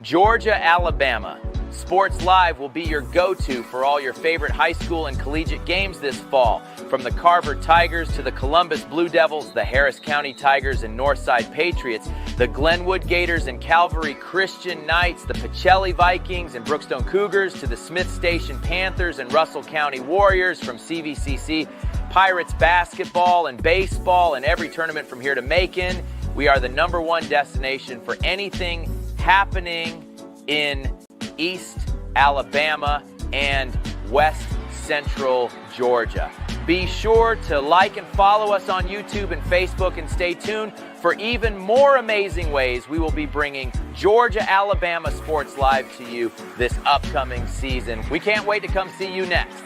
Georgia, Alabama. Sports Live will be your go-to for all your favorite high school and collegiate games this fall. From the Carver Tigers to the Columbus Blue Devils, the Harris County Tigers and Northside Patriots, the Glenwood Gators and Calvary Christian Knights, the Pacelli Vikings and Brookstone Cougars, to the Smith Station Panthers and Russell County Warriors, from CVCC, Pirates basketball and baseball, and every tournament from here to Macon. We are the #1 destination for anything happening in East Alabama and West Central Georgia. Be sure to like and follow us on YouTube and Facebook, and stay tuned for even more amazing ways we will be bringing Georgia, Alabama Sports Live to you this upcoming season. We can't wait to come see you next.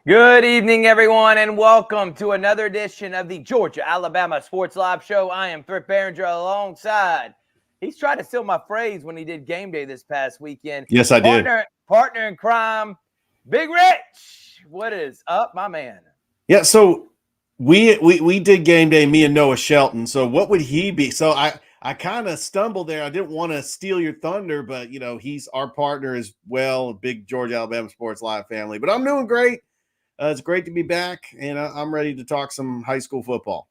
Good evening, everyone, and welcome to another edition of the Georgia Alabama Sports Live Show. I am Thrift Barringer alongside. He's tried to steal my phrase when he did game day this past weekend. Yes, I did. Partner in crime, Big Rich. What is up, my man? Yeah, so we did game day, me and Noah Shelton. So what would he be? So I kind of stumbled there. I didn't want to steal your thunder, but he's our partner as well, a big Georgia Alabama Sports Live family. But I'm doing great. It's great to be back, and I'm ready to talk some high school football.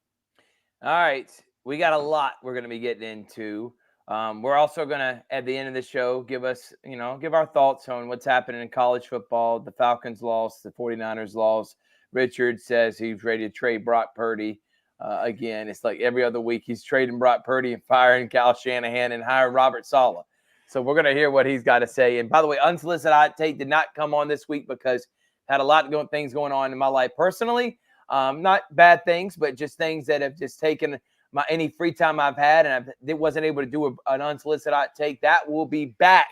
All right. We got a lot we're going to be getting into. We're also going to, at the end of the show, give our thoughts on what's happening in college football. The Falcons lost, the 49ers lost. Richard says he's ready to trade Brock Purdy again. It's like every other week he's trading Brock Purdy and firing Kyle Shanahan and hiring Robert Saleh. So we're going to hear what he's got to say. And by the way, Unsolicited Hot Take did not come on this week because had a lot of things going on in my life personally. Not bad things, but just things that have just taken any free time I've had, and I wasn't able to do an Unsolicited Hot Take. That will be back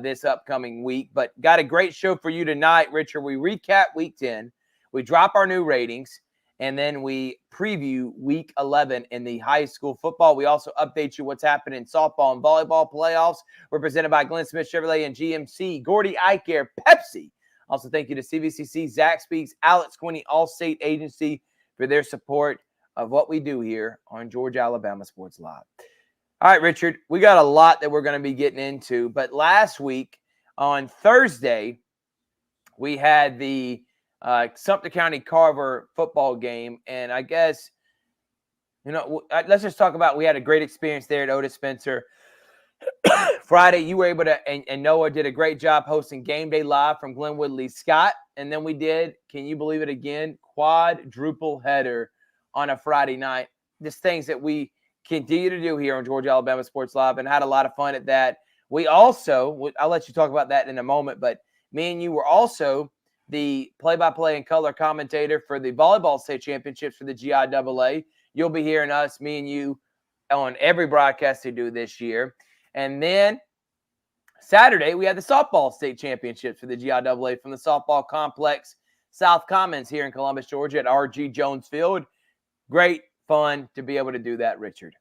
this upcoming week. But got a great show for you tonight, Richard. We recap Week 10. We drop our new ratings, and then we preview Week 11 in the high school football. We also update you what's happening in softball and volleyball playoffs. We're presented by Glenn Smith Chevrolet and GMC, Gordy Eye Care, Pepsi. Also, thank you to CVCC, Zaxby's, Alex Quinney, Allstate Agency for their support of what we do here on Georgia Alabama Sports Live. All right, Richard, we got a lot that we're going to be getting into. But last week on Thursday, we had the Sumter County Carver football game. And I guess, let's just talk about we had a great experience there at Otis Spencer. Friday, you were able to, and Noah did a great job hosting Game Day Live from Glenwood Lee Scott. And then we did, can you believe it again, quadruple header on a Friday night. Just things that we continue to do here on Georgia Alabama Sports Live, and had a lot of fun at that. We also, I'll let you talk about that in a moment, but me and you were also the play-by-play and color commentator for the volleyball state championships for the GIAA. You'll be hearing us, me and you, on every broadcast we do this year. And then Saturday, we had the softball state championships for the GIAA from the softball complex South Commons here in Columbus, Georgia at R.G. Jones Field. Great fun to be able to do that, Richard.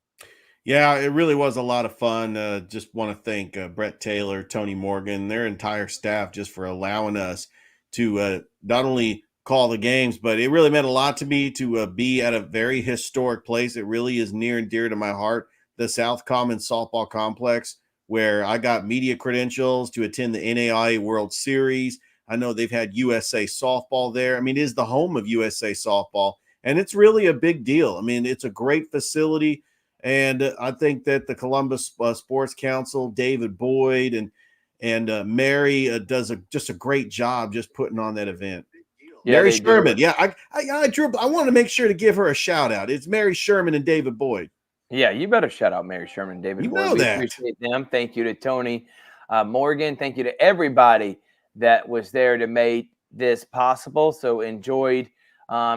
Yeah, it really was a lot of fun. Just want to thank Brett Taylor, Tony Morgan, their entire staff just for allowing us to not only call the games, but it really meant a lot to me to be at a very historic place. It really is near and dear to my heart, the South Commons Softball Complex, where I got media credentials to attend the NAIA World Series. I know they've had USA Softball there. I mean, it is the home of USA Softball, and it's really a big deal. I mean, it's a great facility, and I think that the Columbus Sports Council, David Boyd and Mary does just a great job just putting on that event. Yeah, Mary Sherman. Yeah, I wanted to make sure to give her a shout out. It's Mary Sherman and David Boyd. Yeah, you better shout out Mary Sherman and David Boyd. We appreciate them. Thank you to Tony Morgan. Thank you to everybody that was there to make this possible. So enjoyed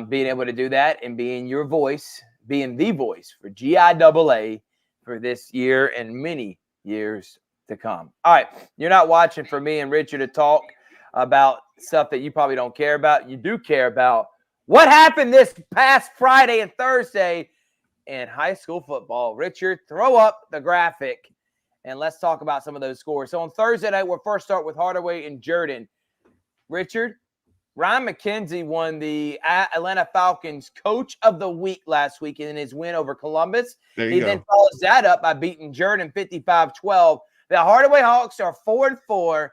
being able to do that and being your voice, being the voice for GIAA for this year and many years to come. All right, you're not watching for me and Richard to talk about stuff that you probably don't care about. You do care about what happened this past Friday and Thursday in high school football. Richard, throw up the graphic and let's talk about some of those scores. So on Thursday night, we'll first start with Hardaway and Jordan. Richard, Ryan McKenzie won the Atlanta Falcons Coach of the Week last week in his win over Columbus. He then follows that up by beating Jordan 55-12. The Hardaway Hawks are 4-4,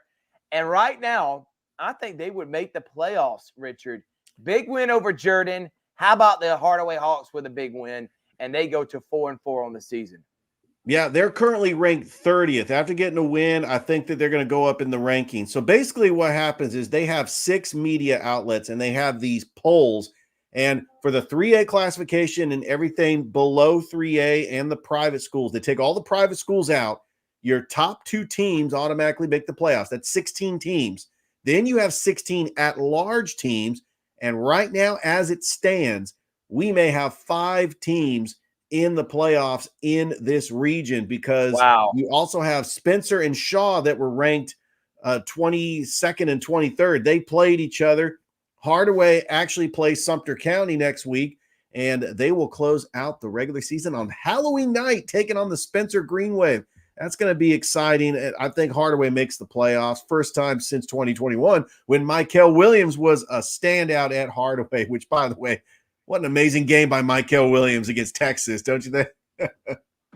and right now, I think they would make the playoffs, Richard. Big win over Jordan. How about the Hardaway Hawks with a big win, and they go to 4-4 on the season? Yeah, they're currently ranked 30th. After getting a win, I think that they're going to go up in the rankings. So basically what happens is they have 6 media outlets, and they have these polls. And for the 3A classification and everything below 3A and the private schools, they take all the private schools out. Your top 2 teams automatically make the playoffs. That's 16 teams. Then you have 16 at-large teams. And right now, as it stands, we may have 5 teams in the playoffs in this region because you also have Spencer and Shaw that were ranked 22nd and 23rd. They played each other. Hardaway actually plays Sumter County next week, and they will close out the regular season on Halloween night, taking on the Spencer Green Wave. That's going to be exciting. I think Hardaway makes the playoffs. First time since 2021 when Michael Williams was a standout at Hardaway, which, by the way, what an amazing game by Michael Williams against Texas, don't you think?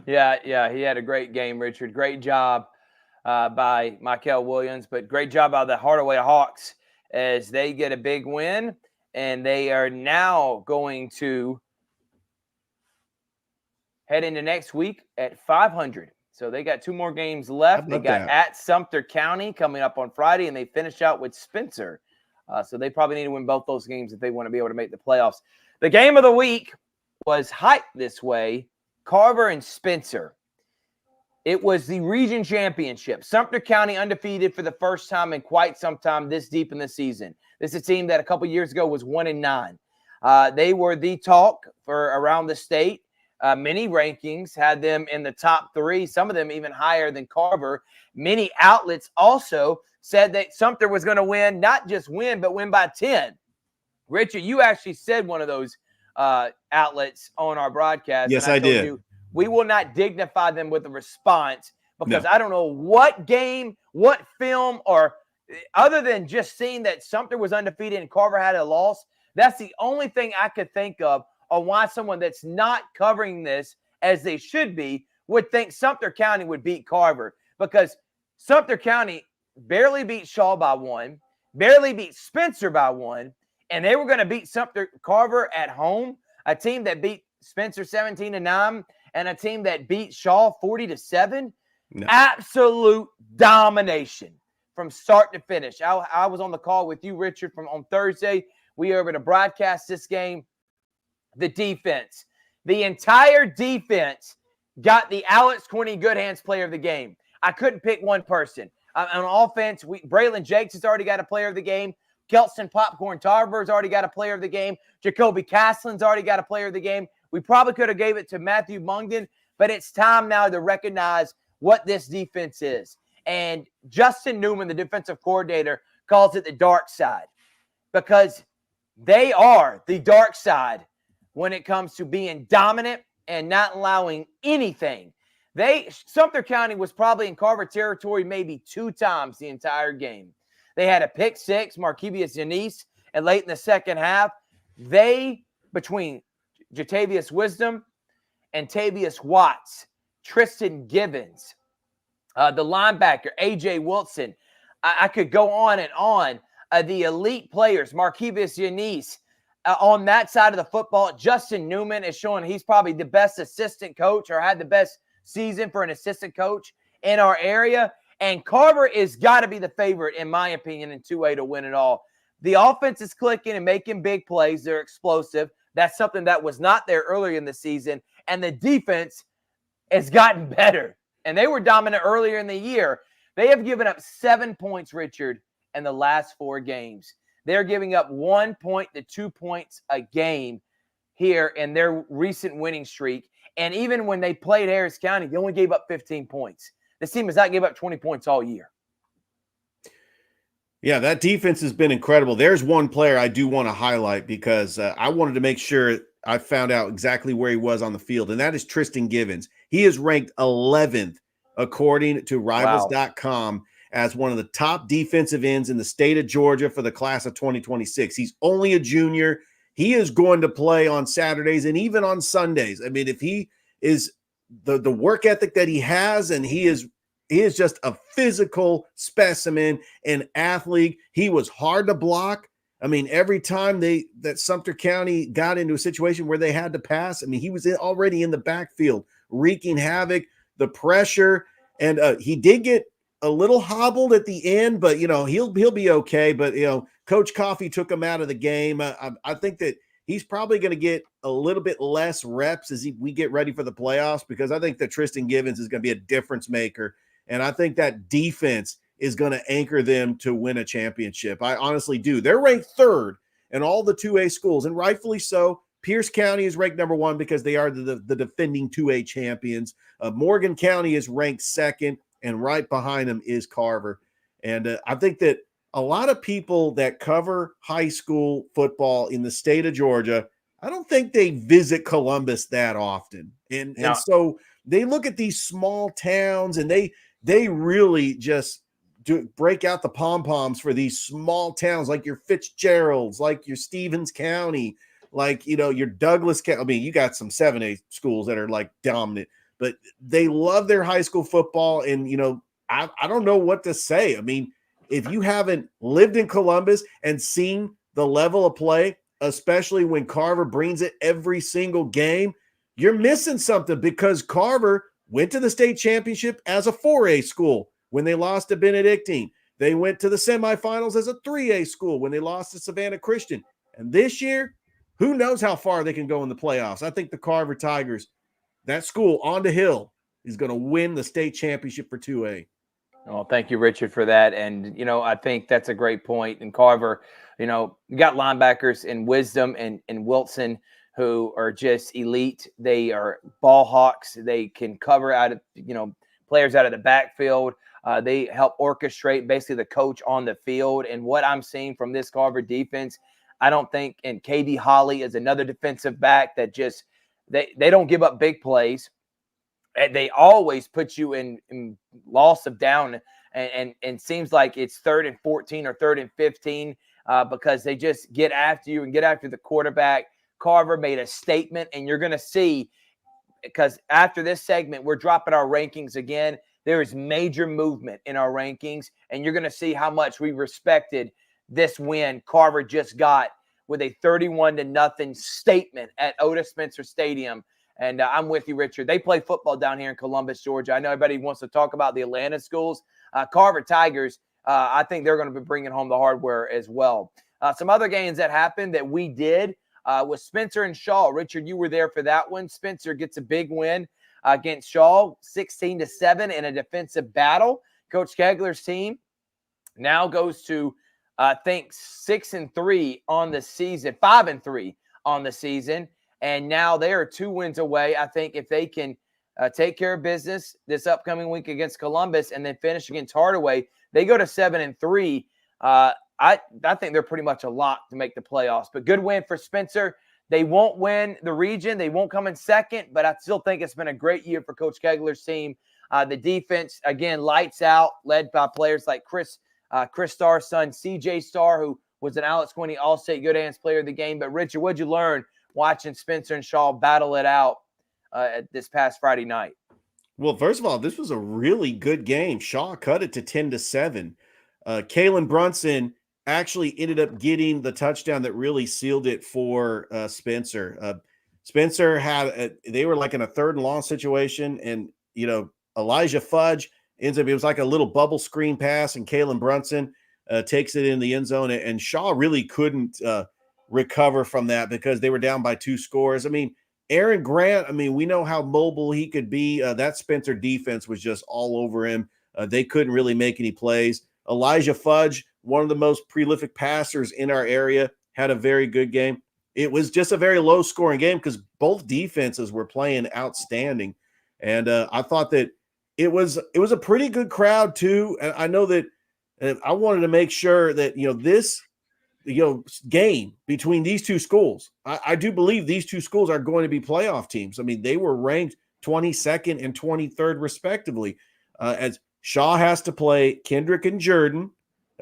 Yeah, he had a great game, Richard. Great job by Michael Williams, but great job by the Hardaway Hawks as they get a big win, and they are now going to head into next week at 500. So they got 2 more games left. They got at Sumter County coming up on Friday, and they finish out with Spencer. So they probably need to win both those games if they want to be able to make the playoffs. The game of the week was hyped this way, Carver and Spencer. It was the region championship. Sumter County undefeated for the first time in quite some time this deep in the season. This is a team that a couple years ago was 1-9. They were the talk for around the state. Many rankings had them in the top 3, some of them even higher than Carver. Many outlets also said that Sumter was going to win, not just win, but win by 10. Richard, you actually said one of those outlets on our broadcast. Yes, I did. We will not dignify them with a response because I don't know what game, what film, or other than just seeing that Sumter was undefeated and Carver had a loss. That's the only thing I could think of on why someone that's not covering this as they should be would think Sumter County would beat Carver, because Sumter County barely beat Shaw by 1, barely beat Spencer by 1, and they were going to beat Carver at home, a team that beat Spencer 17-9 and a team that beat Shaw 40-7. No. Absolute domination from start to finish. I was on the call with you, Richard, on Thursday. We were able to broadcast this game. The defense, the entire defense got the Alex Quinney Good Hands Player of the Game. I couldn't pick one person. On offense, Braylon Jakes has already got a Player of the Game. Kelston Popcorn Tarver's already got a Player of the Game. Jacoby Castlin's already got a Player of the Game. We probably could have gave it to Matthew Mungden, but it's time now to recognize what this defense is. And Justin Newman, the defensive coordinator, calls it the dark side because they are the dark side when it comes to being dominant and not allowing anything. Sumter County was probably in Carver territory maybe 2 times the entire game. They had a pick 6, Markevius Yanis, and late in the second half, between Jatavius Wisdom and Tavius Watts, Tristan Givens, the linebacker, A.J. Wilson, I could go on and on. The elite players, Markevius Yanis, on that side of the football, Justin Newman is showing he's probably the best assistant coach or had the best season for an assistant coach in our area. And Carver is got to be the favorite, in my opinion, in 2A to win it all. The offense is clicking and making big plays. They're explosive. That's something that was not there earlier in the season. And the defense has gotten better. And they were dominant earlier in the year. They have given up 7 points, Richard, in the last 4 games. They're giving up 1 point to 2 points a game here in their recent winning streak. And even when they played Harris County, they only gave up 15 points. This team has not given up 20 points all year. Yeah, that defense has been incredible. There's one player I do want to highlight because I wanted to make sure I found out exactly where he was on the field, and that is Tristan Givens. He is ranked 11th, according to Rivals.com, as one of the top defensive ends in the state of Georgia for the class of 2026. He's only a junior. He is going to play on Saturdays and even on Sundays. I mean, if he is the work ethic that he has, and he is just a physical specimen and athlete. He was hard to block. I mean, every time that Sumter County got into a situation where they had to pass, I mean, he was already in the backfield, wreaking havoc, the pressure, and he did get a little hobbled at the end, but he'll be okay. But Coach Coffey took him out of the game. I think that he's probably going to get a little bit less reps as we get ready for the playoffs, because I think that Tristan Givens is going to be a difference maker. And I think that defense is going to anchor them to win a championship. I honestly do. They're ranked third in all the 2A schools, and rightfully so. Pierce County is ranked number one because they are the defending 2A champions. Morgan County is ranked second, and right behind them is Carver. And I think that a lot of people that cover high school football in the state of Georgia, I don't think they visit Columbus that often. And so they look at these small towns, and they really just break out the pom-poms for these small towns like your Fitzgeralds, like your Stevens County, like, your Douglas County. I mean, you got some 7A schools that are like dominant, but they love their high school football. And, I don't know what to say. I mean, if you haven't lived in Columbus and seen the level of play, especially when Carver brings it every single game, you're missing something, because Carver went to the state championship as a 4A school when they lost to Benedictine. They went to the semifinals as a 3A school when they lost to Savannah Christian. And this year, who knows how far they can go in the playoffs. I think the Carver Tigers, that school on the hill, is going to win the state championship for 2A. Well, thank you, Richard, for that. And, I think that's a great point. And Carver, you got linebackers in Wisdom and Wilson who are just elite. They are ball hawks. They can cover out of, players out of the backfield. They help orchestrate basically the coach on the field. And what I'm seeing from this Carver defense, I don't think, and KB Holly is another defensive back that just, they don't give up big plays. They always put you in loss of down, and seems like it's 3rd and 14 or 3rd and 15 because they just get after you and get after the quarterback. Carver made a statement, and you're going to see, because after this segment, we're dropping our rankings again. There is major movement in our rankings, and you're going to see how much we respected this win Carver just got with a 31-0 statement at Otis Spencer Stadium. And I'm with you, Richard. They play football down here in Columbus, Georgia. I know everybody wants to talk about the Atlanta schools. Carver Tigers, I think they're going to be bringing home the hardware as well. Some other games that happened that we did was Spencer and Shaw. Richard, you were there for that one. Spencer gets a big win against Shaw, 16-7 in a defensive battle. Coach Kegler's team now goes to, I think, 6-3 on the season, 5-3 on the season. And now they are 2 wins away. I think if they can take care of business this upcoming week against Columbus and then finish against Hardaway, they go to 7-3. I think they're pretty much a lock to make the playoffs. But good win for Spencer. They won't win the region. They won't come in second, but I still think it's been a great year for Coach Kegler's team. The defense, again, lights out, led by players like Chris Starr's son, CJ Starr, who was an Alex Quinney All-State Good Hands Player of the Game. But, Richard, what'd you learn watching Spencer and Shaw battle it out this past Friday night? Well, first of all, this was a really good game. Shaw cut it to 10-7. Kalen Brunson actually ended up getting the touchdown that really sealed it for Spencer. Spencer they were like in a 3rd and long situation, and Elijah Fudge ends up, it was like a little bubble screen pass, and Kalen Brunson takes it in the end zone, and Shaw really couldn't recover from that because they were down by 2 scores. I mean, Aaron Grant, we know how mobile he could be. That Spencer defense was just all over him. They couldn't really make any plays. Elijah Fudge, one of the most prolific passers in our area, had a very good game. It was just a very low scoring game because both defenses were playing outstanding. And I thought that it was a pretty good crowd too. And I know that I wanted to make sure that, this, game between these two schools, I do believe these two schools are going to be playoff teams. I mean, they were ranked 22nd and 23rd respectively. As Shaw has to play Kendrick and Jordan.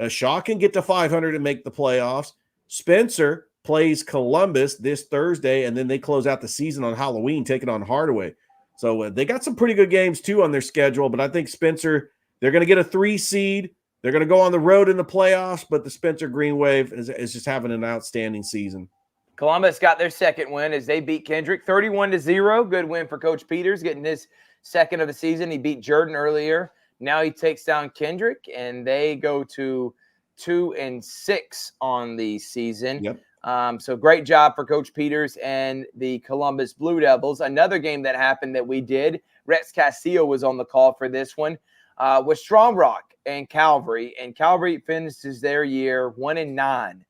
Shaw can get to 500 and make the playoffs. Spencer plays Columbus this Thursday, and then they close out the season on Halloween, taking on Hardaway. So they got some pretty good games too on their schedule, but I think Spencer, they're going to get a 3 seed. They're going to go on the road in the playoffs, but the Spencer Green Wave is just having an outstanding season. Columbus got their second win as they beat Kendrick 31-0. Good win for Coach Peters, getting his second of the season. He beat Jordan earlier. Now he takes down Kendrick, and they go to 2-6 on the season. Yep. So great job for Coach Peters and the Columbus Blue Devils. Another game that happened that we did, Rex Castillo was on the call for this one, was Strong Rock and Calvary. And Calvary finishes their year 1-9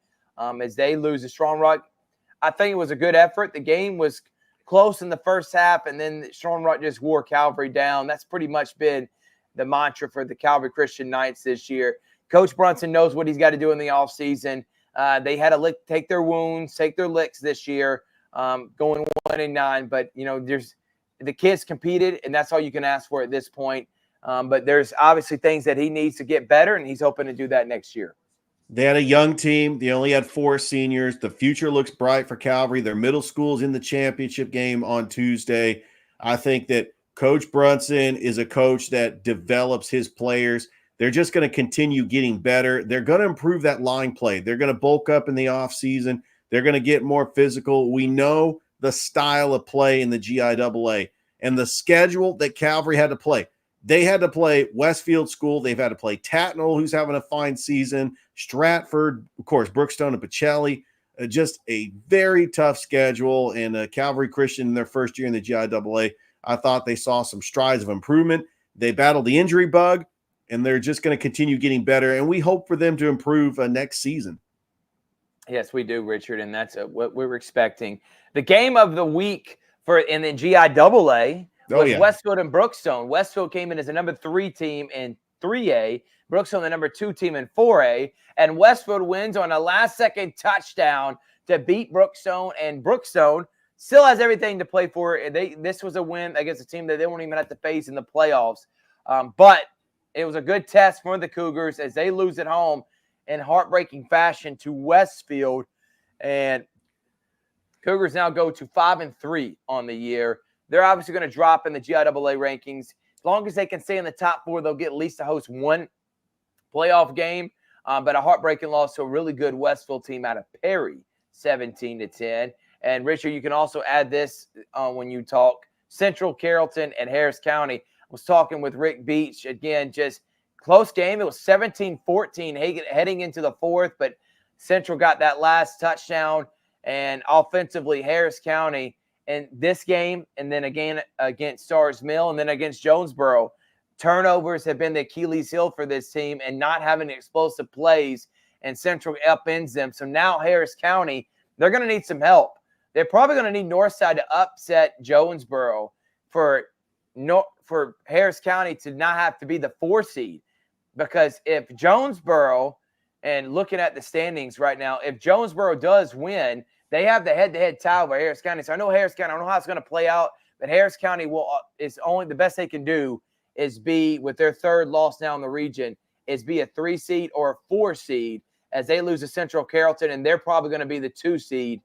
as they lose to Strong Rock. I think it was a good effort. The game was close in the first half, and then Strong Rock just wore Calvary down. That's pretty much been the mantra for the Calvary Christian Knights this year. Coach Brunson knows what he's got to do in the offseason. They had to take their wounds, take their licks this year, going 1-9. But, there's the kids competed, and that's all you can ask for at this point. But there's obviously things that he needs to get better, and he's hoping to do that next year. They had a young team. They only had 4 seniors. The future looks bright for Calvary. Their middle school's in the championship game on Tuesday. I think that Coach Brunson is a coach that develops his players. They're just going to continue getting better. They're going to improve that line play. They're going to bulk up in the offseason. They're going to get more physical. We know the style of play in the GIAA and the schedule that Calvary had to play. They had to play Westfield School. They've had to play Tatnall, who's having a fine season, Stratford, of course, Brookstone and Pacelli. Just a very tough schedule. And Calvary Christian in their first year in the GIAA, I thought they saw some strides of improvement. They battled the injury bug, and they're just going to continue getting better. And we hope for them to improve next season. Yes, we do, Richard, and that's what we were expecting. The game of the week in the GIAA was Westfield and Brookstone. Westfield came in as the number 3 team in 3A, Brookstone the number 2 team in 4A, and Westfield wins on a last-second touchdown to beat Brookstone, and Brookstone still has everything to play for. This was a win against a team that they won't even have to face in the playoffs, but it was a good test for the Cougars as they lose at home in heartbreaking fashion to Westfield, and Cougars now go to 5-3 on the year. They're obviously going to drop in the GIAA rankings. As long as they can stay in the top 4, they'll get at least to host one playoff game. But a heartbreaking loss to a really good Westfield team out of Perry, 17-10. And Richard, you can also add this when you talk Central, Carrollton, and Harris County. I was talking with Rick Beach again, just close game. It was 17-14 heading into the 4th, but Central got that last touchdown. And offensively, Harris County in this game, and then again against Stars Mill, and then against Jonesboro, turnovers have been the Achilles heel for this team, and not having explosive plays, and Central upends them. So now Harris County, they're going to need some help. They're probably going to need Northside to upset Jonesboro for Harris County to not have to be the 4 seed. Because if Jonesboro, and looking at the standings right now, if Jonesboro does win, they have the head-to-head tie over Harris County. So I know Harris County, I don't know how it's going to play out, but Harris County is only the best they can do is be, with their 3rd loss now in the region, is be a 3 seed or a 4 seed as they lose to Central Carrollton, and they're probably going to be the 2 seed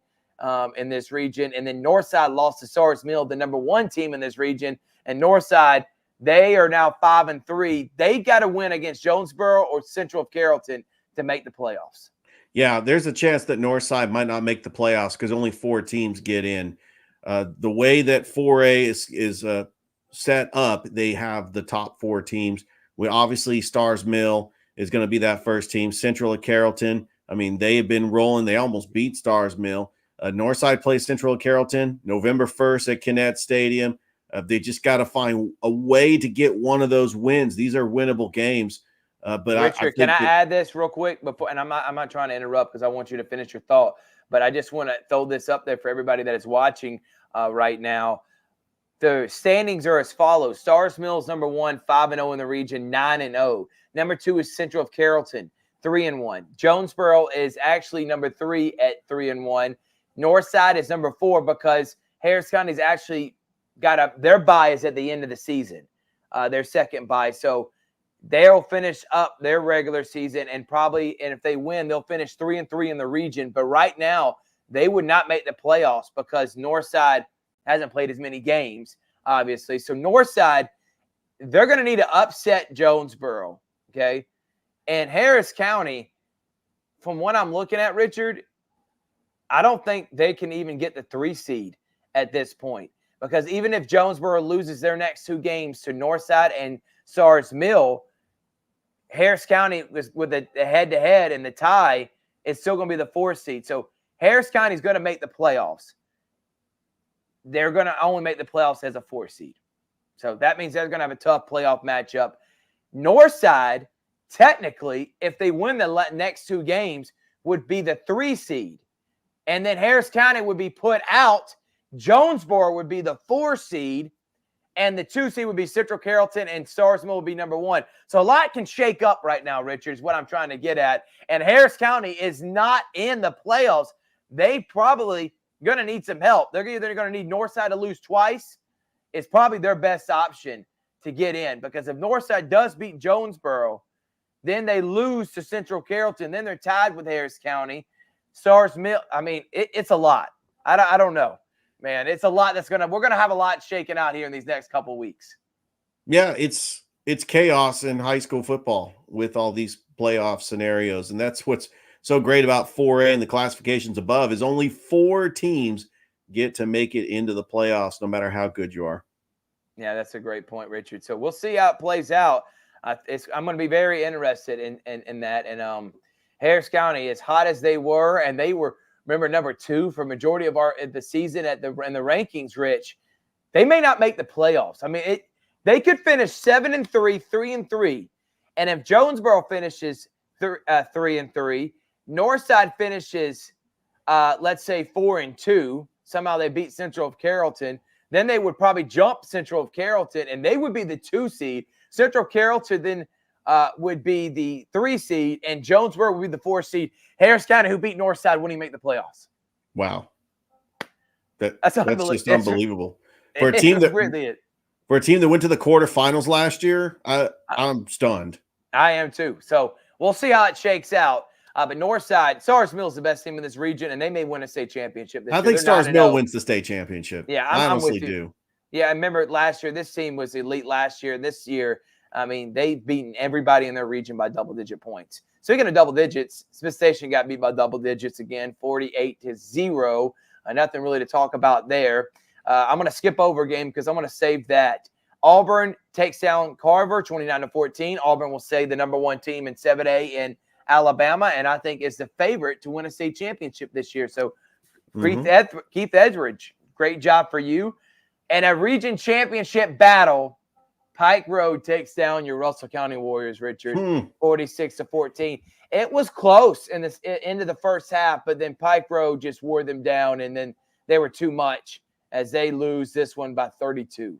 in this region. And then Northside lost to Stars Mill, the number 1 team in this region. And Northside, they are now 5-3. They got to win against Jonesboro or Central Carrollton to make the playoffs. Yeah, there's a chance that Northside might not make the playoffs because only 4 teams get in. The way that 4A is set up, they have the top 4 teams. Obviously, Stars Mill is going to be that first team. Central at Carrollton, I mean, they have been rolling. They almost beat Stars Mill. Northside plays Central at Carrollton November 1st at Kinnett Stadium. They just got to find a way to get one of those wins. These are winnable games. But I Richard, can think I that add this real quick before? And I'm not trying to interrupt because I want you to finish your thought, but I just want to throw this up there for everybody that is watching right now. The standings are as follows: Stars Mills number 1, 5-0 in the region, 9-0. Number 2 is Central of Carrollton, 3-1. Jonesboro is actually number 3 at 3-1. Northside is number 4 because Harris County's actually got their bye is at the end of the season, their second bye. So they'll finish up their regular season and if they win, they'll finish 3-3 in the region. But right now, they would not make the playoffs because Northside hasn't played as many games, obviously. So Northside, they're going to need to upset Jonesboro, okay? And Harris County, from what I'm looking at, Richard, I don't think they can even get the 3 seed at this point because even if Jonesboro loses their next 2 games to Northside and Stars Mill, Harris County with the head-to-head and the tie is still going to be the 4 seed. So Harris County is going to make the playoffs. They're going to only make the playoffs as a 4 seed. So that means they're going to have a tough playoff matchup. Northside, technically, if they win the next 2 games, would be the 3 seed. And then Harris County would be put out. Jonesboro would be the 4 seed. And the 2 seed would be Central Carrollton, and Stars Mill would be number 1. So a lot can shake up right now, Richard, is what I'm trying to get at. And Harris County is not in the playoffs. They probably going to need some help. They're either going to need Northside to lose twice. It's probably their best option to get in because if Northside does beat Jonesboro, then they lose to Central Carrollton. Then they're tied with Harris County. Stars Mill, I mean, it's a lot. I don't know. Man, it's a lot we're gonna have a lot shaken out here in these next couple of weeks. yeah, it's chaos in high school football with all these playoff scenarios, and that's what's so great about 4A and the classifications above is only 4 teams get to make it into the playoffs, no matter how good you are. Yeah, that's a great point, Richard. So we'll see how it plays out. I'm going to be very interested in that. And Harris County, as hot as they were, and they were. Remember, number 2 for majority of the season in the rankings, Rich, they may not make the playoffs. I mean, they could finish 7-3, 3-3. And if Jonesboro finishes 3-3, Northside finishes, let's say 4-2. Somehow they beat Central of Carrollton. Then they would probably jump Central of Carrollton, and they would be the 2 seed. Central Carrollton then would be the 3 seed, and Jonesboro would be the 4 seed. Harris County, who beat Northside, wouldn't even make the playoffs. Wow, that's just unbelievable for a team that went to the quarterfinals last year. I'm stunned. I am too. So we'll see how it shakes out. But Northside, Stars Mill is the best team in this region, and they may win a state championship this year. I think Stars Mill wins the state championship. Yeah, I honestly do. Yeah, I remember last year, this team was elite last year. This year, I mean, they've beaten everybody in their region by double-digit points. Speaking of double digits, Smith Station got beat by double digits again, 48-0. Nothing really to talk about there. I'm going to skip over a game because I'm going to save that. Auburn takes down Carver, 29-14. Auburn will say the number 1 team in 7A in Alabama, and I think is the favorite to win a state championship this year. So, Keith Edgeridge, great job for you. And a region championship battle, Pike Road takes down your Russell County Warriors, Richard, 46-14. It was close in the end of the first half, but then Pike Road just wore them down, and then they were too much as they lose this one by 32.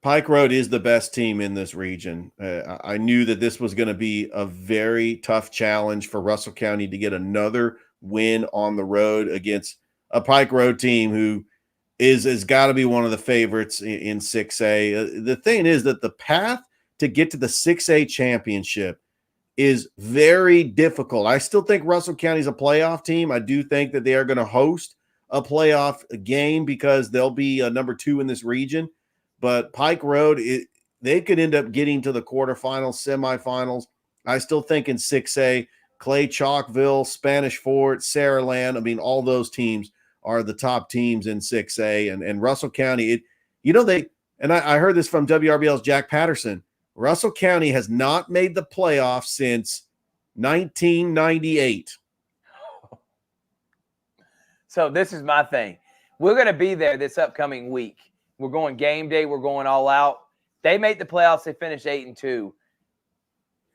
Pike Road is the best team in this region. I knew that this was going to be a very tough challenge for Russell County to get another win on the road against a Pike Road team who is got to be one of the favorites in 6A. The thing is that the path to get to the 6A championship is very difficult. I still think Russell County is a playoff team. I do think that they are going to host a playoff game because they'll be number 2 in this region. But Pike Road, they could end up getting to the quarterfinals, semifinals. I still think in 6A, Clay Chalkville, Spanish Fort, Saraland, I mean, all those teams are the top teams in 6A. And Russell County, I heard this from WRBL's Jack Patterson. Russell County has not made the playoffs since 1998. So this is my thing. We're going to be there this upcoming week. We're going game day. We're going all out. They made the playoffs. They finished 8-2.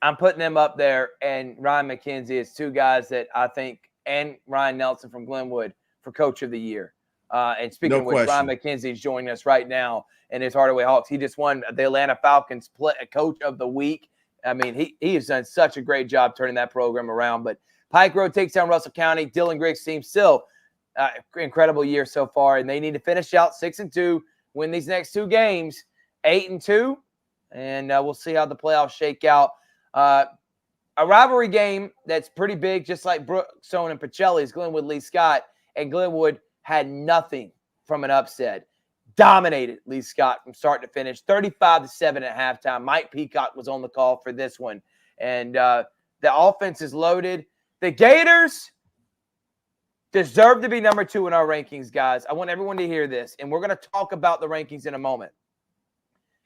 I'm putting them up there, and Ryan McKenzie is two guys that I think, and Ryan Nelson from Glenwood for Coach of the Year. And speaking No of which, Ryan question. McKenzie is joining us right now in his Hardaway Hawks. He just won the Atlanta Falcons Coach of the Week. I mean, he has done such a great job turning that program around. But Pike Road takes down Russell County. Dylan Griggs' team still incredible year so far, and they need to finish out 6-2, win these next two games, 8-2, and we'll see how the playoffs shake out. A rivalry game that's pretty big, just like Brookstone and Pacelli's, Glenwood Lee Scott, and Glenwood had nothing from an upset. Dominated Lee Scott from start to finish, 35-7 at halftime. Mike Peacock was on the call for this one, and the offense is loaded. The Gators deserve to be number 2 in our rankings, guys. I want everyone to hear this, and we're going to talk about the rankings in a moment.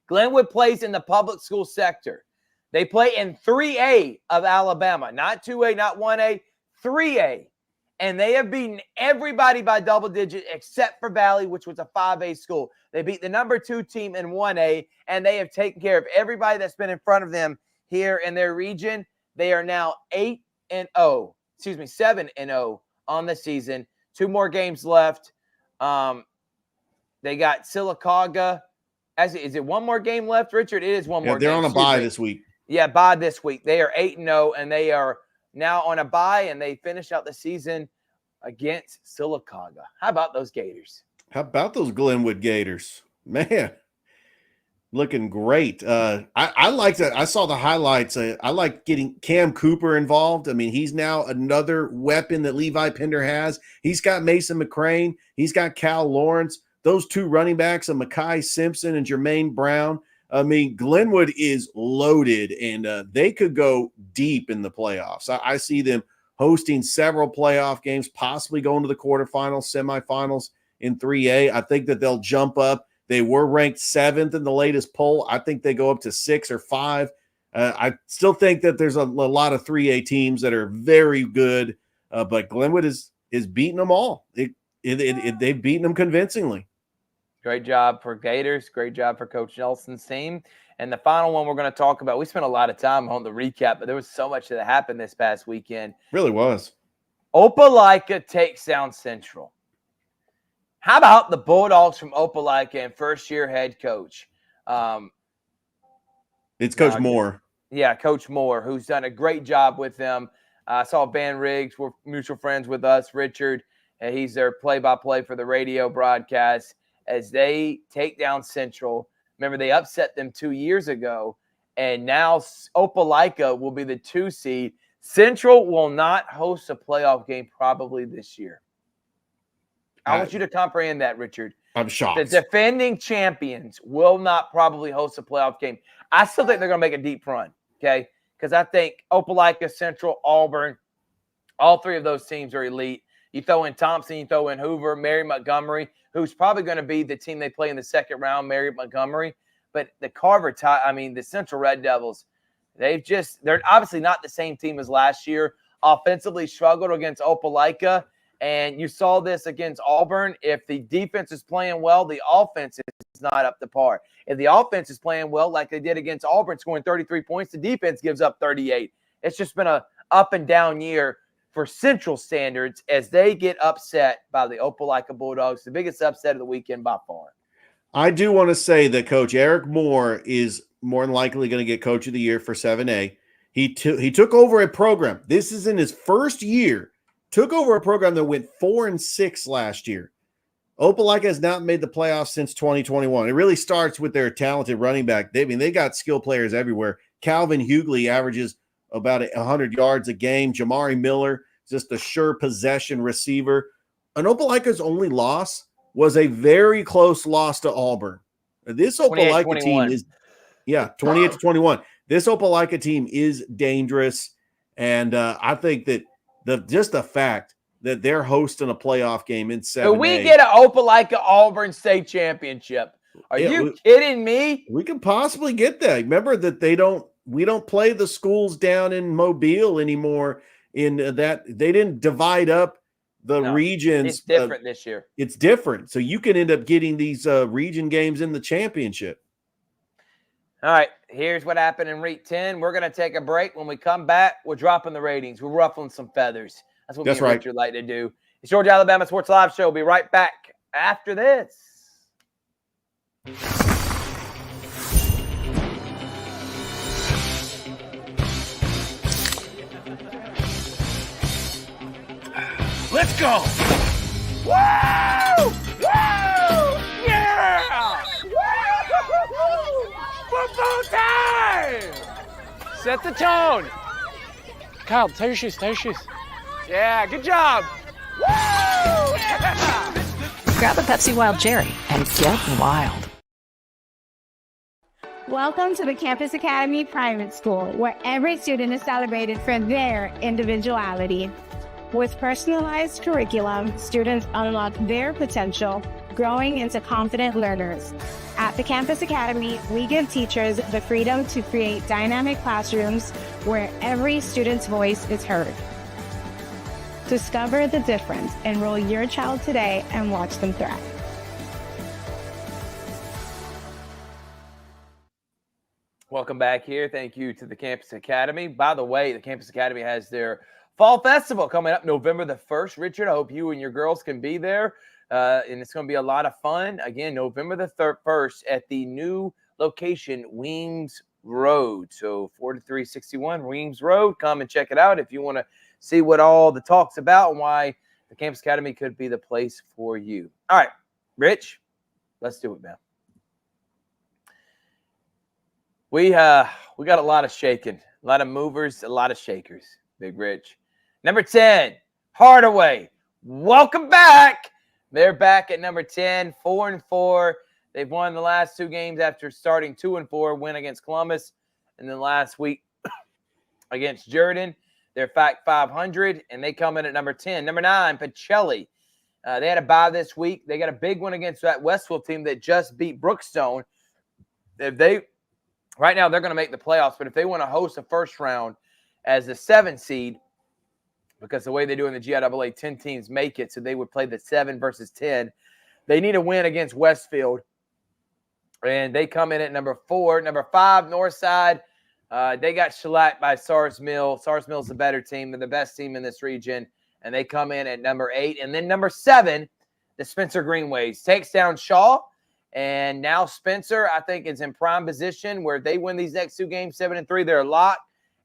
Glenwood plays in the public school sector. They play in 3A of Alabama, not 2A, not 1A, 3A. And they have beaten everybody by double digit except for Valley, which was a 5A school. They beat the number 2 team in 1A, and they have taken care of everybody that's been in front of them here in their region. They are now 7-0 on the season. 2 more games left. They got Sylacauga. Is it 1 more game left, Richard? It is 1 more game. They're on a bye this week. Yeah, bye this week. They are 8-0, and they are now on a bye, and they finish out the season against Sylacauga. How about those Gators? How about those Glenwood Gators? Man, looking great. I like that. I saw the highlights. I like getting Cam Cooper involved. I mean, he's now another weapon that Levi Pender has. He's got Mason McCrane. He's got Cal Lawrence. Those 2 running backs of Makai Simpson and Jermaine Brown. I mean, Glenwood is loaded, and they could go deep in the playoffs. I see them hosting several playoff games, possibly going to the quarterfinals, semifinals in 3A. I think that they'll jump up. They were ranked 7th in the latest poll. I think they go up to 6 or 5. I still think that there's a lot of 3A teams that are very good, but Glenwood is beating them all. They've beaten them convincingly. Great job for Gators. Great job for Coach Nelson's team. And the final one we're going to talk about, we spent a lot of time on the recap, but there was so much that happened this past weekend. Really was. Opelika takes down Central. How about the Bulldogs from Opelika and first-year head coach? It's Coach Moore. Yeah, Coach Moore, who's done a great job with them. I saw Van Riggs. We're mutual friends with us, Richard. And he's their play-by-play for the radio broadcast as they take down Central. Remember, they upset them 2 years ago, and now Opelika will be the 2 seed. Central will not host a playoff game probably this year. I want you to comprehend that, Richard. I'm shocked. The defending champions will not probably host a playoff game. I still think they're going to make a deep run, okay? Because I think Opelika, Central, Auburn, all 3 of those teams are elite. You throw in Thompson, you throw in Hoover, Mary Montgomery, who's probably going to be the team they play in the second round, Mary Montgomery. But the the Central Red Devils, they're obviously not the same team as last year. Offensively struggled against Opelika, and you saw this against Auburn. If the defense is playing well, the offense is not up to par. If the offense is playing well, like they did against Auburn, scoring 33 points, the defense gives up 38. It's just been a up and down year for Central standards as they get upset by the Opelika Bulldogs, the biggest upset of the weekend by far. I do want to say that Coach Eric Moore is more than likely going to get Coach of the Year for 7A. He took over a program. This is in his first year. Took over a program that went 4-6 last year. Opelika has not made the playoffs since 2021. It really starts with their talented running back. They got skill players everywhere. Calvin Hughley averages about 100 yards a game. Jamari Miller, just a sure possession receiver. And Opelika's only loss was a very close loss to Auburn. This Opelika team is, 28-21. This Opelika team is dangerous. And I think that the fact that they're hosting a playoff game in 7A. Could we get an Opelika Auburn state championship? Are you kidding me? We could possibly get that. Remember that we don't play the schools down in Mobile anymore. In that they didn't divide up the regions. It's different this year. It's different. So you can end up getting these region games in the championship. All right, here's what happened in Week 10. We're going to take a break. When we come back, we're dropping the ratings. We're ruffling some feathers. That's what me That's and right. Richard like to do. It's Georgia Alabama Sports Live Show. We'll be right back after this. Let's go! Woo! Woo! Yeah! Woo! Football time! Set the tone. Kyle, tie your shoes, tie your shoes. Yeah, good job. Woo! Yeah! Grab a Pepsi Wild Cherry and get wild. Welcome to the Campus Academy Private School, where every student is celebrated for their individuality. With personalized curriculum, students unlock their potential, growing into confident learners. At the Campus Academy, we give teachers the freedom to create dynamic classrooms where every student's voice is heard. Discover the difference. Enroll your child today and watch them thrive. Welcome back here. Thank you to the Campus Academy. By the way, the Campus Academy has their Fall Festival coming up November the 1st. Richard, I hope you and your girls can be there. And it's going to be a lot of fun. Again, November the 1st at the new location, Weems Road. So 4361 Weems Road. Come and check it out if you want to see what all the talk's about and why the Campus Academy could be the place for you. All right, Rich, let's do it, man. We got a lot of shaking, a lot of movers, a lot of shakers, Big Rich. Number 10, Hardaway. Welcome back. They're back at number 10, 4-4. They've won the last two games after starting 2-4, win against Columbus, and then last week against Jordan. They're fact 500, and they come in at number 10. Number 9, Pacelli. They had a bye this week. They got a big one against that Westfield team that just beat Brookstone. Right now, they're going to make the playoffs, but if they want to host a first round as the 7 seed, because the way they do in the GIAA, 10 teams make it, so they would play the 7 versus 10. They need a win against Westfield, and they come in at number 4. Number 5, Northside. They got shellacked by Sars Mill. Sars Mill's the better team. They're the best team in this region, and they come in at number 8. And then number 7, the Spencer Greenways, takes down Shaw. And now Spencer, I think, is in prime position where they win these next 2 games, 7-3. They're locked.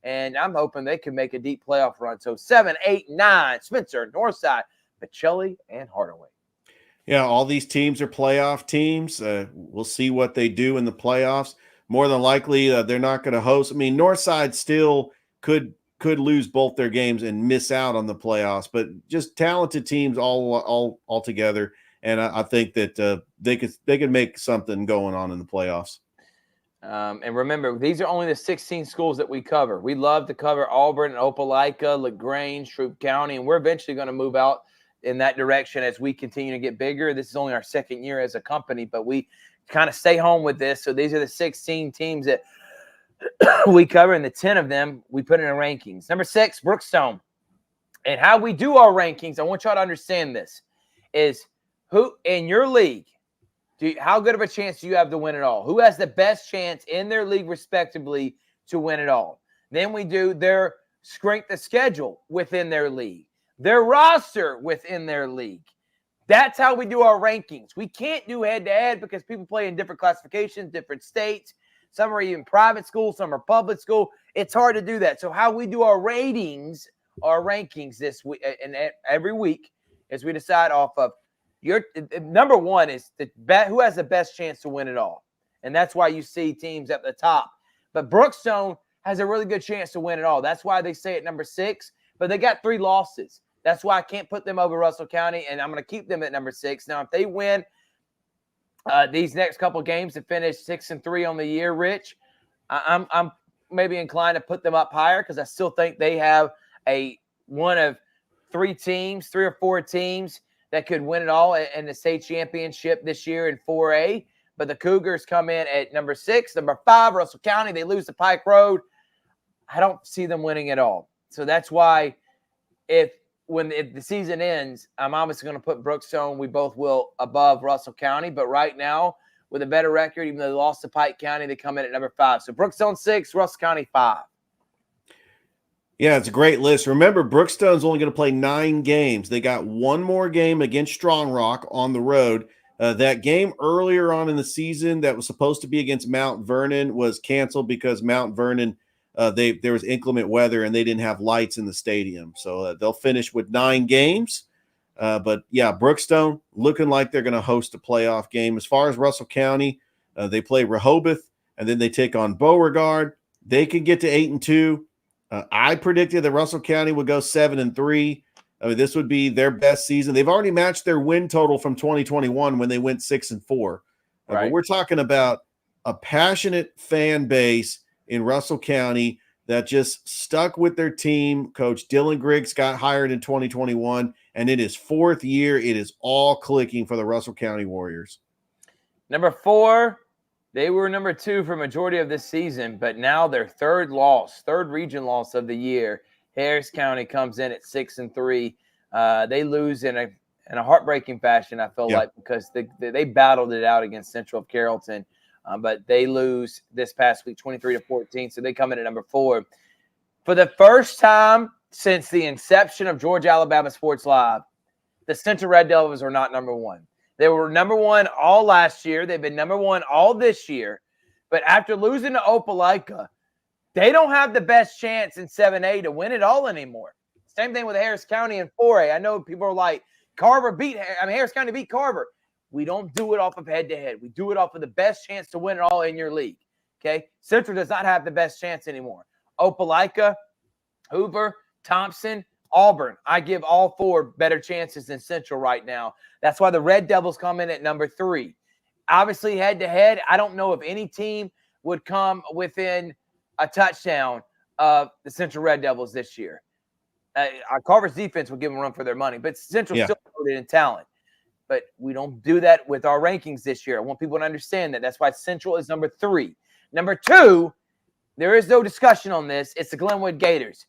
And I'm hoping they can make a deep playoff run. So 7, 8, 9, Spencer, Northside, Pacelli, and Hardaway. Yeah, all these teams are playoff teams. We'll see what they do in the playoffs. More than likely, they're not going to host. I mean, Northside still could lose both their games and miss out on the playoffs, but just talented teams all together. And I think that they could make something going on in the playoffs. And remember, these are only the 16 schools that we cover. We love to cover Auburn and Opelika, LaGrange, Troup County, and we're eventually going to move out in that direction as we continue to get bigger. This is only our 2nd year as a company, but we kind of stay home with this. So these are the 16 teams that we cover, and the 10 of them we put in our rankings. Number 6, Brookstone. And how we do our rankings, I want y'all to understand this, is who in your league, how good of a chance do you have to win it all? Who has the best chance in their league, respectively, to win it all? Then we do their strength of schedule within their league, their roster within their league. That's how we do our rankings. We can't do head-to-head because people play in different classifications, different states. Some are even private school, some are public school. It's hard to do that. So how we do our ratings, our rankings this week and every week is we decide off of your number 1 is who has the best chance to win it all. And that's why you see teams at the top. But Brookstone has a really good chance to win it all. That's why they say at number 6, but they got 3 losses. That's why I can't put them over Russell County, and I'm going to keep them at number 6. Now, if they win these next couple games to finish 6-3 on the year, Rich, I'm maybe inclined to put them up higher because I still think they have one of 3 or 4 teams that could win it all in the state championship this year in 4A. But the Cougars come in at number 6. Number 5, Russell County. They lose to Pike Road. I don't see them winning it all. So that's why if the season ends, I'm obviously going to put Brookstone, we both will, above Russell County. But right now, with a better record. Even though they lost to Pike County, they come in at number 5. So Brookstone 6, Russell County 5. Yeah, it's a great list. Remember, Brookstone's only going to play 9 games. They got one more game against Strong Rock on the road. That game earlier on in the season that was supposed to be against Mount Vernon was canceled because Mount Vernon, there was inclement weather and they didn't have lights in the stadium. So they'll finish with 9 games. But yeah, Brookstone looking like they're going to host a playoff game. As far as Russell County, they play Rehoboth and then they take on Beauregard. They can get to 8-2. I predicted that Russell County would go 7-3. I mean, this would be their best season. They've already matched their win total from 2021 when they went 6-4. Right. But we're talking about a passionate fan base in Russell County that just stuck with their team. Coach Dylan Griggs got hired in 2021, and in his 4th year, it is all clicking for the Russell County Warriors. Number 4, they were number 2 for majority of this season, but now their third region loss of the year. Harris County comes in at 6-3. They lose in a heartbreaking fashion, I feel like, because they battled it out against Central of Carrollton, but they lose this past week 23-14, so they come in at number 4. For the first time since the inception of Georgia Alabama Sports Live, the Central Red Devils are not number 1. They were number 1 all last year. They've been number 1 all this year, but after losing to Opelika, they don't have the best chance in 7A to win it all anymore. Same thing with Harris County in 4A. I know people are like, Harris County beat Carver. We don't do it off of head-to-head. We do it off of the best chance to win it all in your league, okay? Central does not have the best chance anymore. Opelika, Hoover, Thompson, Auburn. I give all 4 better chances than Central right now. That's why the Red Devils come in at number 3. Obviously, head-to-head, I don't know if any team would come within a touchdown of the Central Red Devils this year. Carver's defense will give them a run for their money, but Central's still loaded in talent. But we don't do that with our rankings this year. I want people to understand that. That's why Central is number 3. Number 2, there is no discussion on this. It's the Glenwood Gators.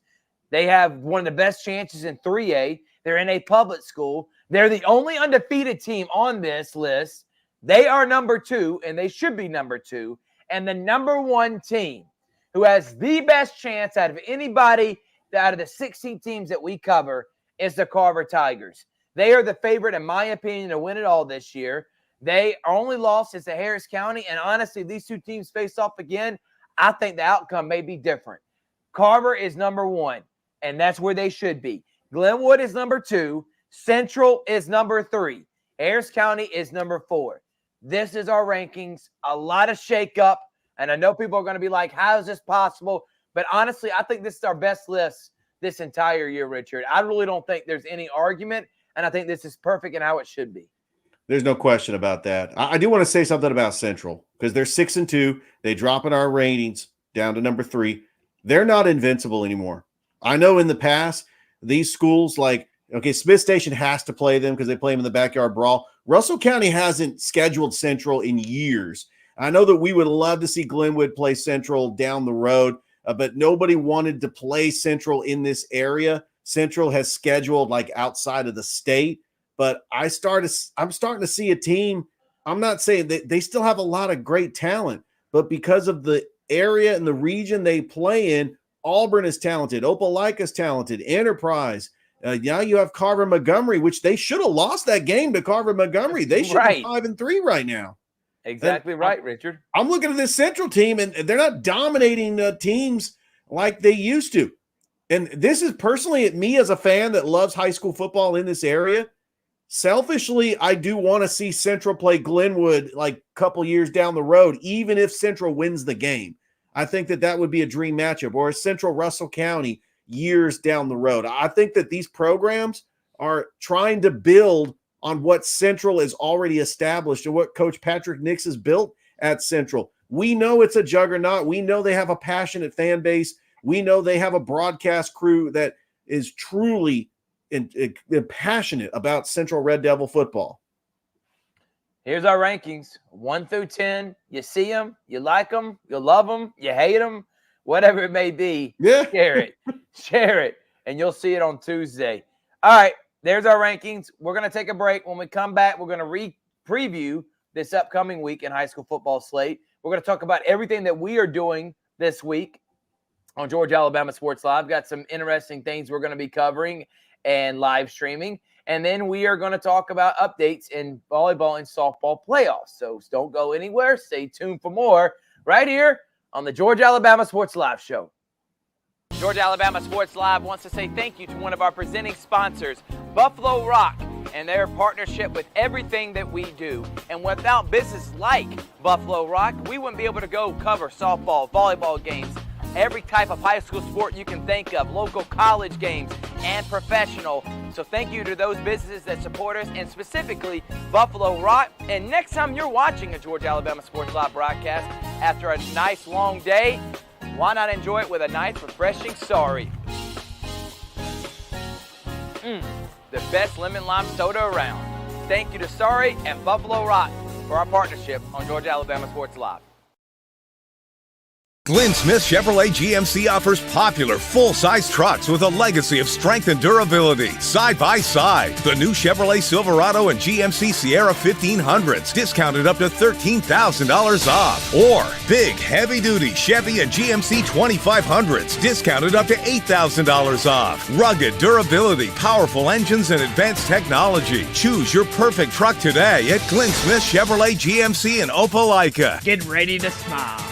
They have one of the best chances in 3A. They're in a public school. They're the only undefeated team on this list. They are number 2, and they should be number 2. And the number 1 team who has the best chance out of anybody out of the 16 teams that we cover is the Carver Tigers. They are the favorite, in my opinion, to win it all this year. They only lost is to Harris County, and honestly, these 2 teams face off again. I think the outcome may be different. Carver is number 1, and that's where they should be. Glenwood is number 2. Central is number 3. Harris County is number 4. This is our rankings. A lot of shakeup. And I know people are going to be like, how is this possible? But honestly, I think this is our best list this entire year, Richard. I really don't think there's any argument, and I think this is perfect and how it should be. There's no question about that. I do want to say something about Central because they're 6-2. They drop in our ratings down to number 3. They're not invincible anymore. I know in the past, these schools Smith Station has to play them because they play them in the backyard brawl. Russell County hasn't scheduled Central in years. I know that we would love to see Glenwood play Central down the road, but nobody wanted to play Central in this area. Central has scheduled outside of the state, but I'm starting to see a team. I'm not saying that they still have a lot of great talent, but because of the area and the region they play in, Auburn is talented. Opelika is talented. Enterprise. Now you have Carver Montgomery, which they should have lost that game to Carver Montgomery. They should be 5-3 right now. Exactly right, Richard. I'm looking at this Central team, and they're not dominating teams like they used to. And this is personally me as a fan that loves high school football in this area. Selfishly, I do want to see Central play Glenwood a couple years down the road, even if Central wins the game. I think that would be a dream matchup, or a Central Russell County years down the road. I think that these programs are trying to build on what Central is already established and what Coach Patrick Nix has built at Central. We know it's a juggernaut. We know they have a passionate fan base. We know they have a broadcast crew that is truly passionate about Central Red Devil football. Here's our rankings, 1 through 10. You see them, you like them, you love them, you hate them, whatever it may be. Yeah. Share it, and you'll see it on Tuesday. All right. There's our rankings. We're going to take a break. When we come back, we're going to preview this upcoming week in high school football slate. We're going to talk about everything that we are doing this week on Georgia Alabama Sports Live. Got some interesting things we're going to be covering and live streaming. And then we are going to talk about updates in volleyball and softball playoffs. So don't go anywhere. Stay tuned for more right here on the Georgia Alabama Sports Live show. Georgia Alabama Sports Live wants to say thank you to one of our presenting sponsors, Buffalo Rock, and their partnership with everything that we do. And without business like Buffalo Rock, we wouldn't be able to go cover softball, volleyball games, every type of high school sport you can think of, local college games, and professional. So thank you to those businesses that support us, and specifically Buffalo Rock. And next time you're watching a Georgia Alabama Sports Live broadcast after a nice long day, why not enjoy it with a nice, refreshing Sorry? The best lemon lime soda around. Thank you to Sorry and Buffalo Rock for our partnership on Georgia Alabama Sports Live. Glenn Smith Chevrolet GMC offers popular full-size trucks with a legacy of strength and durability. Side by side, the new Chevrolet Silverado and GMC Sierra 1500s discounted up to $13,000 off. Or big, heavy-duty Chevy and GMC 2500s discounted up to $8,000 off. Rugged durability, powerful engines, and advanced technology. Choose your perfect truck today at Glenn Smith Chevrolet GMC in Opelika. Get ready to smile.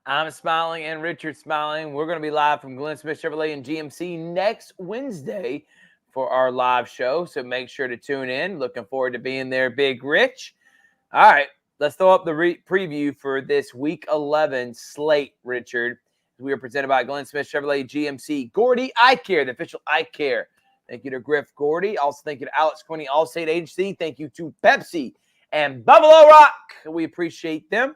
I'm smiling and Richard's smiling. We're going to be live from Glenn Smith Chevrolet and GMC next Wednesday for our live show. So make sure to tune in. Looking forward to being there, Big Rich. All right, let's throw up the preview for this Week 11 slate, Richard. We are presented by Glenn Smith Chevrolet GMC. Gordy Eye Care, the official eye care. Thank you to Griff Gordy. Also, thank you to Alex Quinney, Allstate Agency. Thank you to Pepsi and Buffalo Rock. We appreciate them.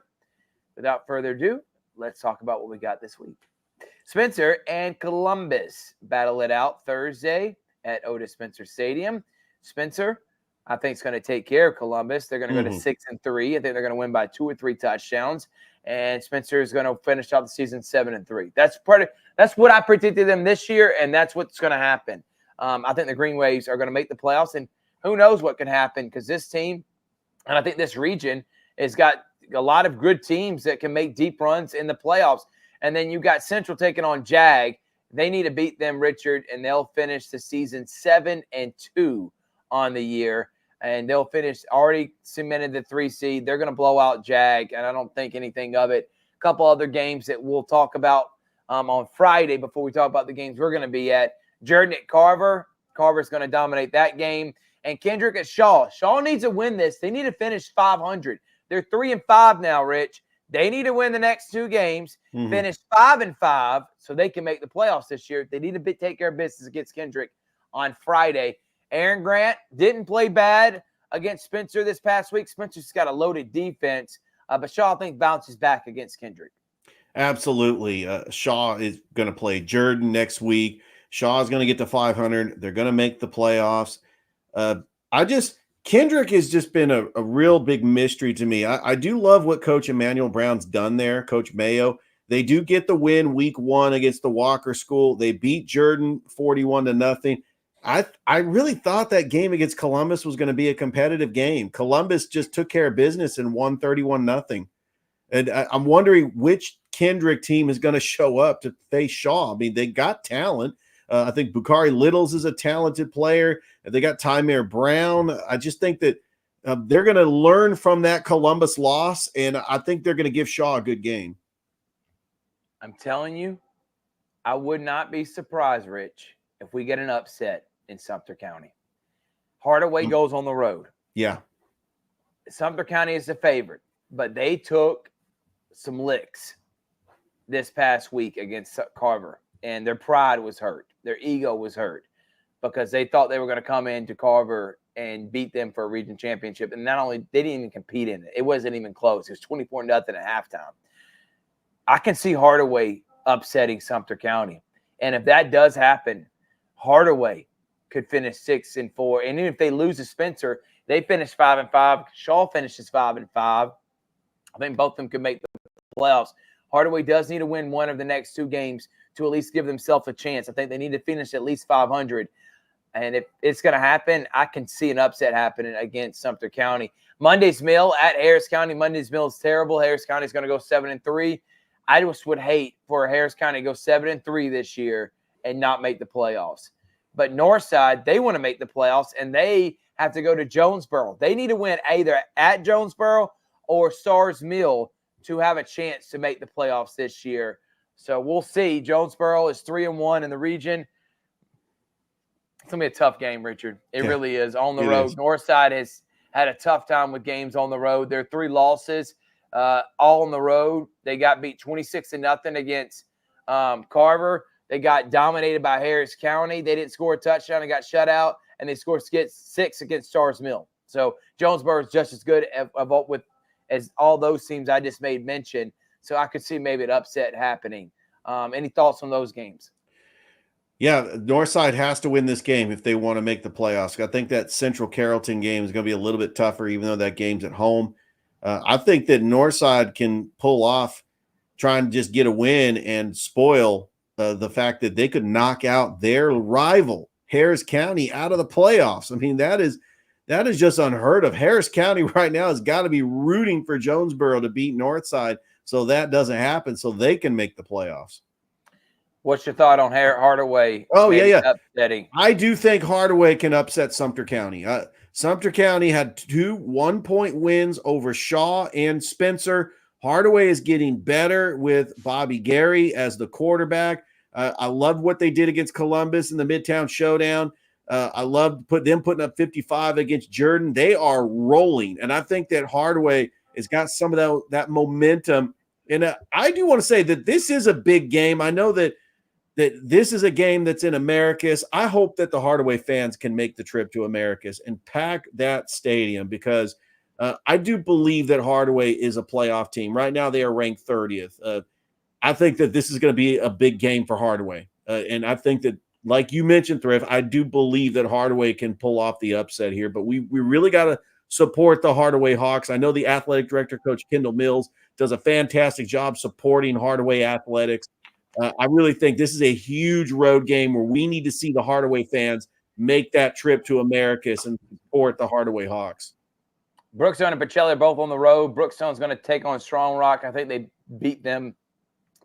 Without further ado, let's talk about what we got this week. Spencer and Columbus battle it out Thursday at Otis Spencer Stadium. Spencer, I think, is going to take care of Columbus. They're going to go to 6-3. I think they're going to win by 2 or 3 touchdowns. And Spencer is going to finish off the season 7-3. That's what I predicted them this year, and that's what's going to happen. I think the Green Waves are going to make the playoffs, and who knows what can happen, because this team, and I think this region, has got a lot of good teams that can make deep runs in the playoffs. And then you got Central taking on Jag. They need to beat them, Richard, and they'll finish the season 7-2 on the year. And they'll finish already cemented the 3 seed. They're going to blow out Jag, and I don't think anything of it. A couple other games that we'll talk about on Friday before we talk about the games we're going to be at. Jordan at Carver. Carver's going to dominate that game. And Kendrick at Shaw. Shaw needs to win this. They need to finish 500. They're 3-5 now, Rich. They need to win the next 2 games, finish 5-5, so they can make the playoffs this year. They need to take care of business against Kendrick on Friday. Aaron Grant didn't play bad against Spencer this past week. Spencer's got a loaded defense, but Shaw, I think, bounces back against Kendrick. Absolutely. Shaw is going to play Jordan next week. Shaw is going to get to 500. They're going to make the playoffs. Kendrick has just been a real big mystery to me. I do love what Coach Emmanuel Brown's done there, Coach Mayo. They do get the win week 1 against the Walker School. They beat Jordan 41-0. I really thought that game against Columbus was going to be a competitive game. Columbus just took care of business and won 31-0. And I'm wondering which Kendrick team is going to show up to face Shaw. I mean, they got talent. I think Bukari Littles is a talented player. They got Tymere Brown. I just think that they're going to learn from that Columbus loss, and I think they're going to give Shaw a good game. I'm telling you, I would not be surprised, Rich, if we get an upset in Sumter County. Hardaway goes on the road. Yeah. Sumter County is the favorite, but they took some licks this past week against Carver, and their pride was hurt. Their ego was hurt because they thought they were going to come into Carver and beat them for a region championship. And not only, they didn't even compete in it. It wasn't even close. It was 24-0 at halftime. I can see Hardaway upsetting Sumter County. And if that does happen, Hardaway could finish 6-4. And even if they lose to Spencer, they finish 5-5. Shaw finishes 5-5. I think both of them could make the playoffs. Hardaway does need to win one of the next 2 games to at least give themselves a chance. I think they need to finish at least 500. And if it's going to happen, I can see an upset happening against Sumter County. Monday's Mill at Harris County. Monday's Mill is terrible. Harris County is going to go 7-3. I just would hate for Harris County to go 7-3 this year and not make the playoffs. But Northside, they want to make the playoffs, and they have to go to Jonesboro. They need to win either at Jonesboro or Stars Mill to have a chance to make the playoffs this year. So we'll see. Jonesboro is 3-1 in the region. It's going to be a tough game, Richard. It really is. On the road. Northside has had a tough time with games on the road. Their 3 losses, all on the road. They got beat 26-0 against Carver. They got dominated by Harris County. They didn't score a touchdown and got shut out, and they scored 6 against Stars Mill. So Jonesboro is just as good as all those teams I just made mention. So I could see maybe an upset happening. Any thoughts on those games? Yeah, Northside has to win this game if they want to make the playoffs. I think that Central Carrollton game is going to be a little bit tougher, even though that game's at home. I think that Northside can pull off trying to just get a win and spoil the fact that they could knock out their rival, Harris County, out of the playoffs. I mean, that is just unheard of. Harris County right now has got to be rooting for Jonesboro to beat Northside so that doesn't happen so they can make the playoffs. What's your thought on Hardaway? Oh, yeah. Upsetting? I do think Hardaway can upset Sumter County. Sumter County had 2 1-point wins over Shaw and Spencer. Hardaway is getting better with Bobby Gary as the quarterback. I loved what they did against Columbus in the Midtown Showdown. I loved them putting up 55 against Jordan. They are rolling, and I think that Hardaway has got some of that momentum. And I do want to say that this is a big game. I know that this is a game that's in Americus. I hope that the Hardaway fans can make the trip to Americus and pack that stadium because I do believe that Hardaway is a playoff team. Right now they are ranked 30th. I think that this is going to be a big game for Hardaway. And I think that, like you mentioned, Thrift, I do believe that Hardaway can pull off the upset here. But we really got to support the Hardaway Hawks. I know the athletic director, Coach Kendall Mills, does a fantastic job supporting Hardaway athletics. I really think this is a huge road game where we need to see the Hardaway fans make that trip to Americus and support the Hardaway Hawks. Brookstone and Pacelli are both on the road. Brookstone's going to take on Strong Rock. I think they beat them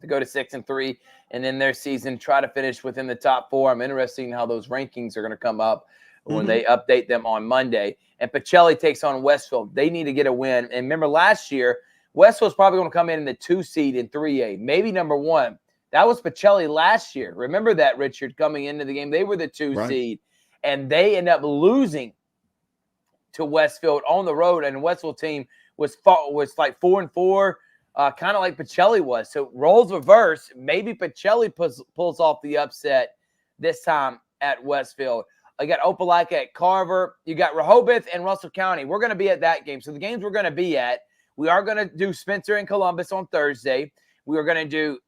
to go to 6-3, and then their season try to finish within the top 4. I'm interested in how those rankings are going to come up when they update them on Monday. And Pacelli takes on Westfield. They need to get a win. And remember, last year, Westfield's probably going to come in the 2 seed in 3A, maybe number 1. That was Pacelli last year. Remember that, Richard, coming into the game. They were the 2 seed, and they ended up losing to Westfield on the road, and the Westfield team was like 4-4, kind of like Pacelli was. So roles reverse. Maybe Pacelli pulls off the upset this time at Westfield. I got Opelika at Carver. You got Rehoboth and Russell County. We're going to be at that game. So the games we're going to be at, we are going to do Spencer and Columbus on Thursday. We are going to do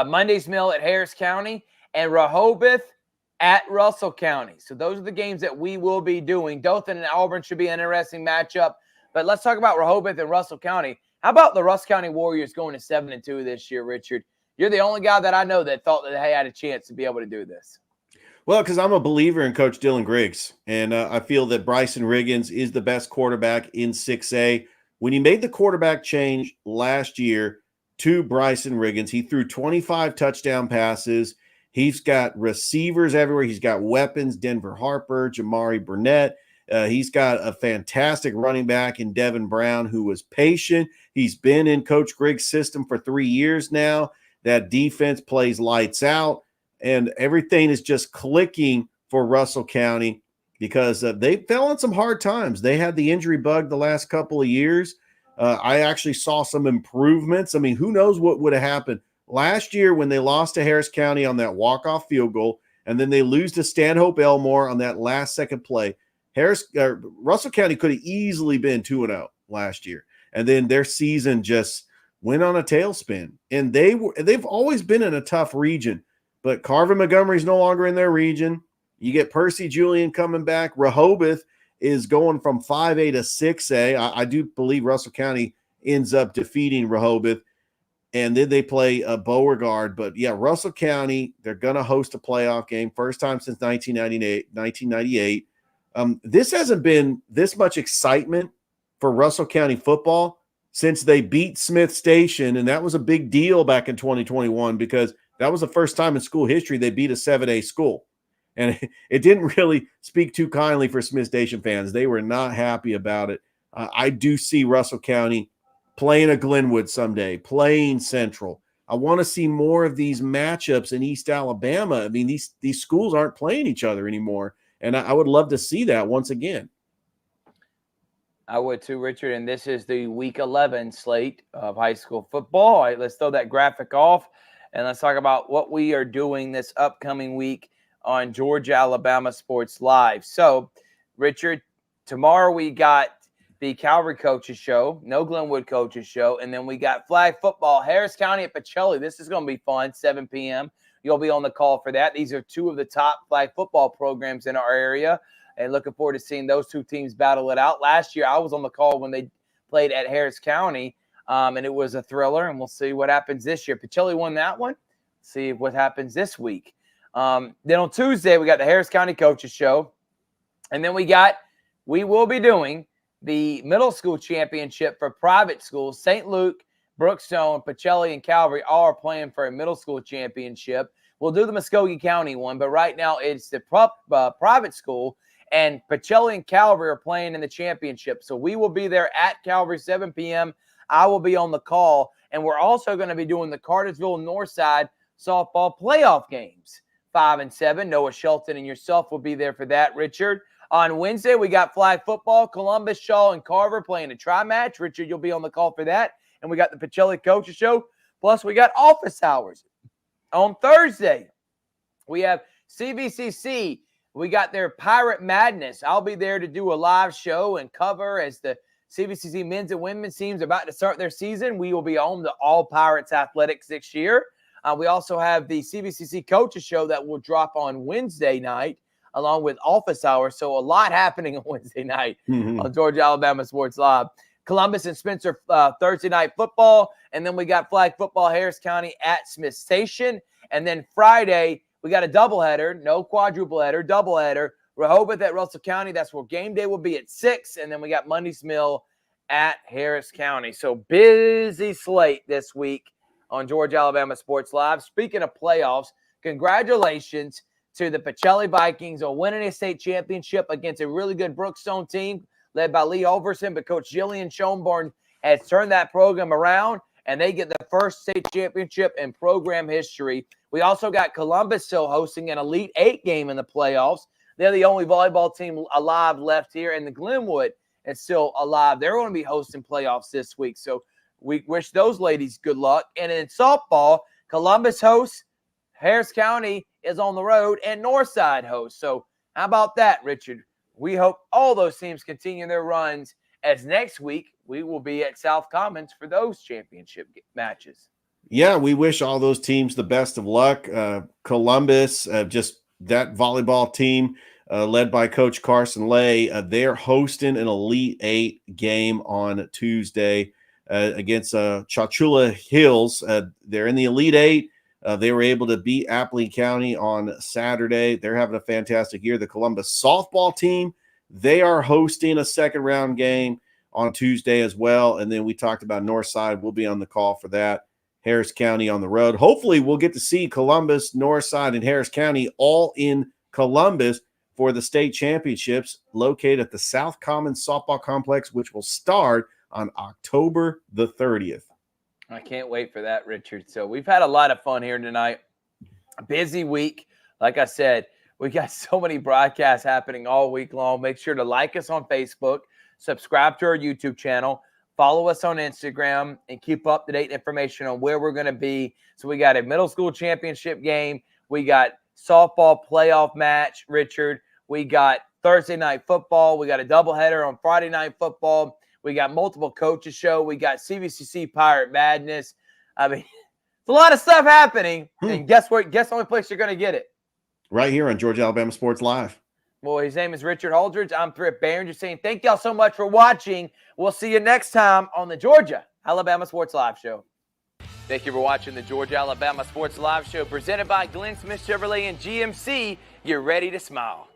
Monday's Mill at Harris County and Rehoboth at Russell County. So those are the games that we will be doing. Dothan and Auburn should be an interesting matchup. But let's talk about Rehoboth and Russell County. How about the Russell County Warriors going to 7-2 this year, Richard? You're the only guy that I know that thought that they had a chance to be able to do this. Well, because I'm a believer in Coach Dylan Griggs, and I feel that Bryson Riggins is the best quarterback in 6A. When he made the quarterback change last year to Bryson Riggins, he threw 25 touchdown passes. He's got receivers everywhere. He's got weapons, Denver Harper, Jamari Burnett. He's got a fantastic running back in Devin Brown who was patient. He's been in Coach Griggs' system for 3 years now. That defense plays lights out, and everything is just clicking for Russell County because they fell on some hard times. They had the injury bug the last couple of years. I actually saw some improvements. I mean, who knows what would have happened last year when they lost to Harris County on that walk-off field goal, and then they lose to Stanhope Elmore on that last second play. Russell County could have easily been 2-0 last year, and then their season just went on a tailspin. And they've always been in a tough region, but Carver Montgomery's no longer in their region. You get Percy Julian coming back. Rehoboth is going from 5A to 6A. I do believe Russell County ends up defeating Rehoboth. and then they play Beauregard. But yeah, Russell County, they're going to host a playoff game, first time since 1998. This hasn't been this much excitement for Russell County football since they beat Smith Station, and that was a big deal back in 2021 because that was the first time in school history they beat a 7A school. And it didn't really speak too kindly for Smith Station fans. They were not happy about it. I do see Russell County playing a Glenwood someday, playing Central. I want to see more of these matchups in East Alabama. I mean, these schools aren't playing each other anymore, and I would love to see that once again. I would too, Richard. And this is the Week 11 slate of high school football. All right, let's throw that graphic off, and let's talk about what we are doing this upcoming week on Georgia Alabama Sports Live. So, Richard, tomorrow we got the Calvary Coaches Show, no Glenwood Coaches Show, and then we got flag football, Harris County at Pacelli. This is going to be fun, 7 p.m. You'll be on the call for that. These are two of the top flag football programs in our area, and looking forward to seeing those two teams battle it out. Last year, I was on the call when they played at Harris County, and it was a thriller, and we'll see what happens this year. Pacelli won that one. See what happens this week. Then on Tuesday, we got the Harris County Coaches Show, and then we will be doing the middle school championship for private schools. St. Luke, Brookstone, Pacelli, and Calvary all are playing for a middle school championship. We'll do the Muskogee County one, but right now it's the private school, and Pacelli and Calvary are playing in the championship. So we will be there at Calvary, 7 p.m. I will be on the call, and we're also going to be doing the Cartersville Northside softball playoff games, 5 and 7. Noah Shelton and yourself will be there for that, Richard. On Wednesday, we got flag football. Columbus, Shaw, and Carver playing a tri-match. Richard, you'll be on the call for that. And we got the Pacelli Coaches Show. Plus, we got office hours. On Thursday, we have CVCC. We got their Pirate Madness. I'll be there to do a live show and cover as the CVCC men's and women's teams are about to start their season. We will be on the All Pirates Athletics this year. We also have the CVCC Coaches Show that will drop on Wednesday night, along with office hours. So a lot happening on Wednesday night on Georgia Alabama Sports Live. Columbus and Spencer Thursday night football. And then we got flag football, Harris County at Smith Station. And then Friday, we got a doubleheader, no quadruple header, doubleheader. Rehoboth at Russell County. That's where game day will be at 6. And then we got Monday's Mill at Harris County. So busy slate this week on Georgia Alabama Sports Live. Speaking of playoffs, congratulations to the Pacelli Vikings on winning a state championship against a really good Brookstone team led by Lee Overson, but Coach Jillian Schoenborn has turned that program around, and they get the first state championship in program history. We also got Columbus still hosting an Elite 8 game in the playoffs. They're the only volleyball team alive left here, and the Glenwood is still alive. They're going to be hosting playoffs this week, so we wish those ladies good luck. And in softball, Columbus hosts, Harris County is on the road, and Northside hosts. So how about that, Richard? We hope all those teams continue their runs, as next week we will be at South Commons for those championship matches. Yeah, we wish all those teams the best of luck. Columbus, just that volleyball team led by Coach Carson Lay, they're hosting an Elite 8 game on Tuesday against Chachula Hills. They're in the Elite 8. They were able to beat Appling County on Saturday. They're having a fantastic year. The Columbus softball team, they are hosting a second-round game on Tuesday as well. And then we talked about Northside. We'll be on the call for that. Harris County on the road. Hopefully we'll get to see Columbus, Northside, and Harris County all in Columbus for the state championships located at the South Commons Softball Complex, which will start on October the 30th. I can't wait for that, Richard. So we've had a lot of fun here tonight. A busy week. Like I said, we got so many broadcasts happening all week long. Make sure to like us on Facebook, subscribe to our YouTube channel, follow us on Instagram, and keep up-to-date information on where we're going to be. So we got a middle school championship game. We got softball playoff match, Richard. We got Thursday night football. We got a doubleheader on Friday night football. We got multiple coaches show. We got CVCC Pirate Madness. I mean, it's a lot of stuff happening. And guess what? Guess the only place you're going to get it? Right here on Georgia Alabama Sports Live. Well, his name is Richard Holdridge. I'm Thrift Barringer saying thank y'all so much for watching. We'll see you next time on the Georgia Alabama Sports Live show. Thank you for watching the Georgia Alabama Sports Live Show presented by Glenn Smith Chevrolet and GMC. You're ready to smile.